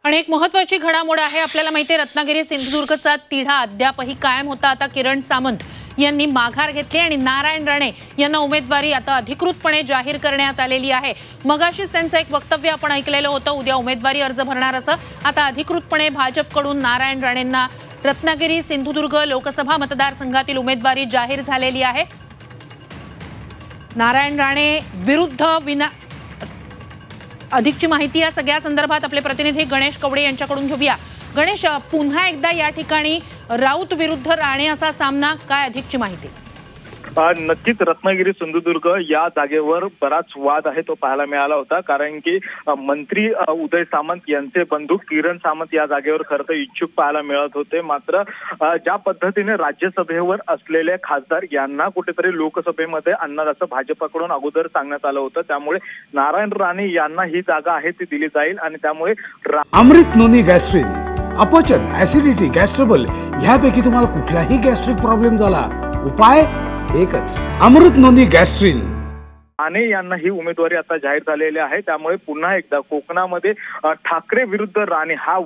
आणि एक महत्त्वाची घडामोड आहे। आपल्याला माहिती आहे रत्नागिरी सिंधुदुर्गचा तिढा अद्यापही कायम होता। आता किरण सामंत यांनी माघार घेतली आणि नारायण राणे यांना उमेदवारी आता अधिकृतपणे जाहीर करण्यात आलेली आहे। मगाशीच त्यांचं एक वक्तव्य आपण ऐकलेलं होतं, उद्या उमेदवारी अर्ज भरणार असं। आता अधिकृतपणे भाजपकडून नारायण राणेंना रत्नागिरी सिंधुदुर्ग लोकसभा मतदारसंघातील उमेदवारी जाहीर झालेली आहे। नारायण राणे विरुद्ध अधिकची माहिती या सगळ्या संदर्भात आपले प्रतिनिधी गणेश कवडे यांच्याकडून घेऊया। गणेश, पुन्हा एकदा या ठिकाणी राऊत विरुद्ध राणे असा सामना, काय अधिकची माहिती? नक्कीच रत्नागिरी सिंधुदुर्ग या जागेवर बराच वाद आहे तो पाहायला मिळाला होता, कारण की मंत्री उदय सामंत यांचे बंधू किरण सामंत या जागेवर खरं तर इच्छुक पाहायला मिळत होते। मात्र ज्या पद्धतीने राज्यसभेवर असलेले खासदार यांना कुठेतरी लोकसभेमध्ये आणणार असं भाजपकडून अगोदर सांगण्यात आलं होतं, त्यामुळे नारायण राणे यांना ही जागा आहे ती दिली जाईल। आणि त्यामुळे अमृत नोनी गॅस्ट्रिन, अपचन, ऍसिडिटी, गॅस्ट्रबल ह्यापैकी तुम्हाला कुठलाही गॅस्ट्रिक प्रॉब्लेम झाला, उपाय एकच, अमृत नोनी गॅस्ट्रिन। राणे यांना ही उमेदवारी आता जाहीर झालेली आहे। त्यामुळे पुन्हा एकदा कोकणामध्ये ठाकरे विरुद्ध राणे हा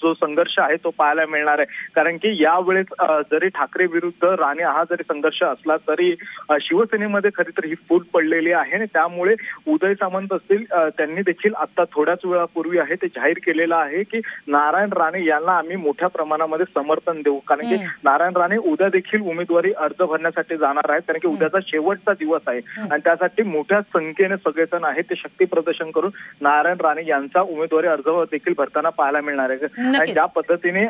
जो संघर्ष आहे तो पाहायला मिळणार आहे, कारण की यावेळेस जरी ठाकरे विरुद्ध राणे हा जरी संघर्ष असला तरी शिवसेनेमध्ये खरी तर ही फूट पडलेली आहे। आणि त्यामुळे उदय सामंत असतील त्यांनी देखील आता थोड्याच वेळापूर्वी आहे ते जाहीर केलेलं आहे की नारायण राणे यांना आम्ही मोठ्या प्रमाणामध्ये समर्थन देऊ, कारण की नारायण राणे उद्या देखील उमेदवारी अर्ज भरण्यासाठी जाणार आहेत, कारण की उद्याचा शेवटचा दिवस आहे आणि त्यासाठी मोठ्या संख्येने सगळेजण आहेत ते शक्ती प्रदर्शन करून नारायण राणे यांचा उमेदवारी अर्ज देखील भरताना पाहायला मिळणार आहे। आणि ज्या पद्धतीने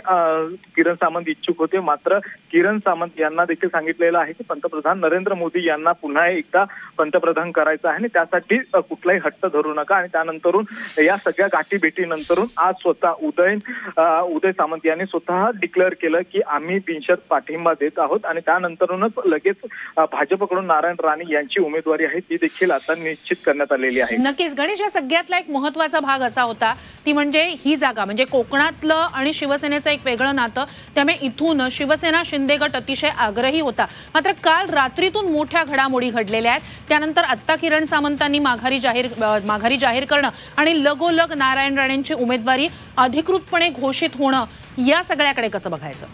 किरण सामंत इच्छुक होते, मात्र किरण सामंत यांना देखील सांगितलेलं आहे की पंतप्रधान नरेंद्र मोदी यांना पुन्हा एकदा पंतप्रधान करायचं आहे आणि त्यासाठी कुठलाही हट्ट धरू नका। आणि त्यानंतरून या सगळ्या गाठीभेटीनंतरून आज स्वतः उदय सामंत यांनी स्वतः डिक्लेअर केलं की आम्ही बिनशर्त पाठिंबा देत आहोत आणि त्यानंतरूनच लगेच भाजपकडून नारायण राणे यांची उमेदवारी आहे ती देखील आता निश्चित करण्यात आलेली आहे। नक्कीच गणेश, या सगळ्यातला एक महत्त्वाचा भाग असा होता ती म्हणजे ही जागा, म्हणजे कोकणातलं आणि शिवसेनेचं एक वेगळं नातं, त्यामुळे इथून शिवसेना शिंदे गट अतिशय आग्रही होता। मात्र काल रात्रीतून मोठ्या घडामोडी घडलेल्या आहेत, त्यानंतर आत्ता किरण सामंतांनी माघारी जाहीर करणं आणि लगोलग नारायण राणेंची उमेदवारी अधिकृतपणे घोषित होणं, या सगळ्याकडे कसं बघायचं?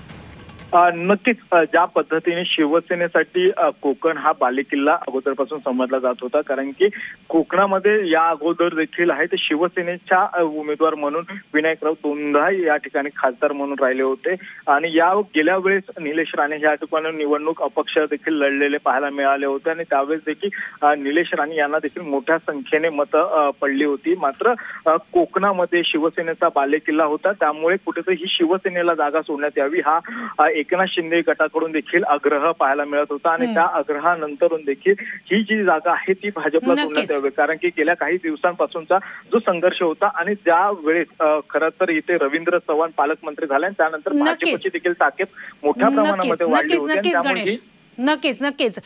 नक्कीच ज्या पद्धतीने शिवसेनेसाठी कोकण हा बालेकिल्ला अगोदरपासून समजला जात होता, कारण की कोकणामध्ये या अगोदर देखील आहे ते शिवसेनेच्या उमेदवार म्हणून विनायक राऊत दोनदा या ठिकाणी खासदार म्हणून राहिले होते आणि या गेल्या वेळेस निलेश राणे या ठिकाणी निवडणूक अपक्ष देखील लढलेले पाहायला मिळाले होते आणि त्यावेळेस देखील निलेश राणे यांना देखील मोठ्या संख्येने मतं पडली होती। मात्र कोकणामध्ये शिवसेनेचा बालेकिल्ला होता, त्यामुळे कुठेतरी ही शिवसेनेला जागा सोडण्यात यावी हा एकनाथ शिंदे गटाकडून देखील आग्रह पाहायला मिळत होता आणि त्या आग्रहानंतरून देखील ही जी जागा आहे ती भाजपला सोडण्यात यावी, कारण की गेल्या काही दिवसांपासूनचा जो संघर्ष होता आणि ज्या वेळेस खरं तर इथे रवींद्र चव्हाण पालकमंत्री झाले त्यानंतर भाजपची देखील ताकद मोठ्या प्रमाणामध्ये वाढली होती। त्यामुळे नक्कीच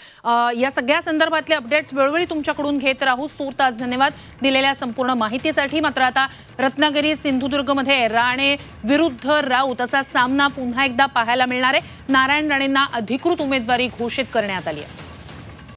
या सगळ्या संदर्भातले अपडेट्स वेळोवेळी तुमच्याकडून घेत राहू। तूर्तास धन्यवाद दिलेल्या संपूर्ण माहितीसाठी। मात्र आता रत्नागिरी सिंधुदुर्गमध्ये राणे विरुद्ध राऊत असा सामना पुन्हा एकदा पाहायला मिळणार आहे। नारायण राणेंना अधिकृत उमेदवारी घोषित करण्यात आली आहे।